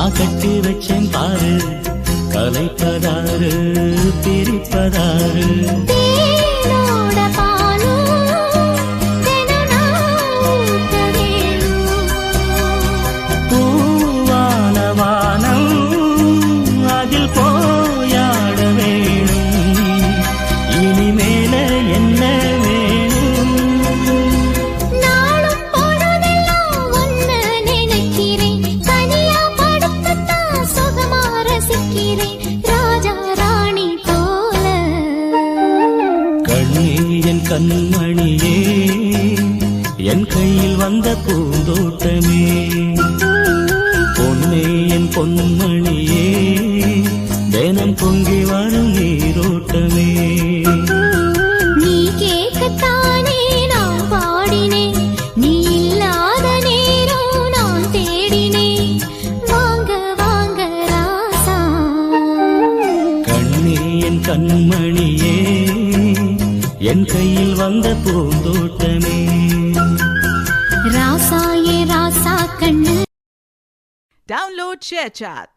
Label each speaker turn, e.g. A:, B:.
A: நான் கட்டி வச்சேன் பாரு, கலைப்பதாரு பிரிப்பதாரு. கண்மணியே என் கையில் வந்த பூந்தோட்டமே, பொன்னே என் பொன்மணியே தினம் பொங்கி வரும் நீரோட்டமே.
B: நீ கேட்கத்தானே நான் பாடினேன், நீ இல்லாத நேரம் நான் தேடினேன். வாங்க வாங்க ராசா.
A: கண்ணே என் கண்மணியே என் கையில் வந்த பூந்தோட்டமே.
B: ராசா ஏ ராசா கண்ணு.
C: Download ShareChat.